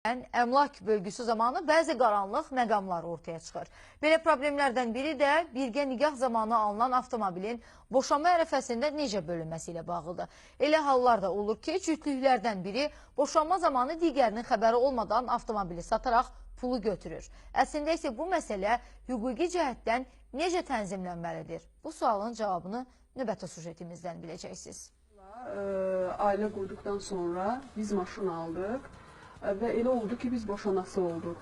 Əmlak bölgüsü zamanı bəzi qaranlıq məqamlar ortaya çıxır. Belə problemlərdən biri də birgə nigah zamanı alınan avtomobilin boşanma ərəfəsində necə bölünməsi ilə bağlıdır. Elə hallar da olur ki, cütlüklərdən biri boşanma zamanı digərinin xəbəri olmadan avtomobili sataraq pulu götürür. Əslində isə bu məsələ hüquqi cəhətdən necə tənzimlənməlidir? Bu sualın cavabını növbəti sujetimizdən biləcəksiniz. Ailə qurduqdan sonra biz maşın aldıq. Və elə oldu ki, biz boşanası olduq.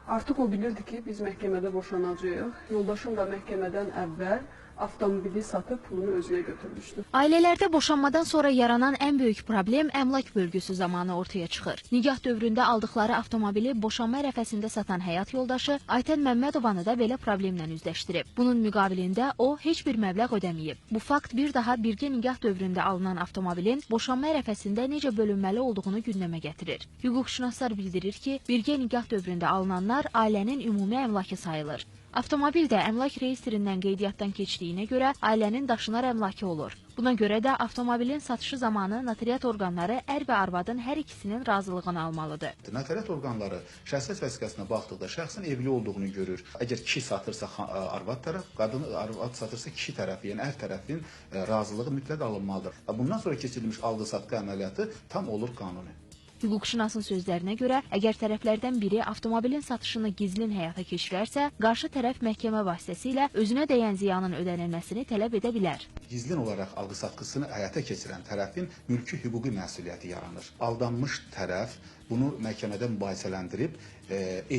Artıq o bilirdi ki, biz məhkəmədə boşanacağıq. Yoldaşım da məhkəmədən əvvəl avtomobili satıb pulunu özünə götürmüşdü. Ailələrdə boşanmadan sonra yaranan ən böyük problem əmlak bölgüsü zamanı ortaya çıxır. Nigah dövründə aldıqları avtomobili boşanma ərəfəsində satan həyat yoldaşı Aytən Məmmədovanı da belə problemlə üzləşdirib. Bunun müqabilində o heç bir məbləğ ödəməyib. Bu fakt bir daha birgə nigah dövründə alınan avtomobilin boşanma ərəfəsində necə bölünməli olduğunu gündəmə gətirir. Hüquqşünaslar bildirir ki, birgə nigah dövründə alınanlar ailənin ümumi əmlakı sayılır. Avtomobil də əmlak reyestrindən qeydiyyatdan keçdiyinə görə ailənin daşınar əmlakı olur. Buna görə də avtomobilin satışı zamanı notariat orqanları ər və arvadın hər ikisinin razılığını almalıdır. Notariat orqanları şəxsiyyət vəsiqəsinə baxdıqda şəxsin evli olduğunu görür. Əgər kişi satırsa arvad tərəf, qadın arvad satırsa kişi tərəfi, yəni ər tərəfin razılığı mütləq alınmalıdır. Bundan sonra keçirilmiş alqı-satqı əməliyyatı tam olur qanuni. Hüquqşünasın sözlərinə görə, əgər tərəflərdən biri avtomobilin satışını gizlin həyata keçirərsə, qarşı tərəf məhkəmə vasitəsilə özünə dəyən ziyanın ödənilməsini tələb edə bilər. Gizlin olaraq alqı-satqısını həyata keçirən tərəfin mülki hüquqi məsuliyyəti yaranır. Aldanmış tərəf bunu məhkəmədə mübahisələndirib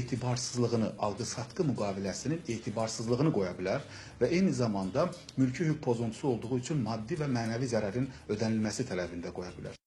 etibarsızlığını, alqı-satqı müqaviləsinin etibarsızlığını qoya bilər və eyni zamanda mülki hüquq pozuntusu olduğu üçün maddi və mənəvi zərərin ödənilməsi tələbində qoya bilər.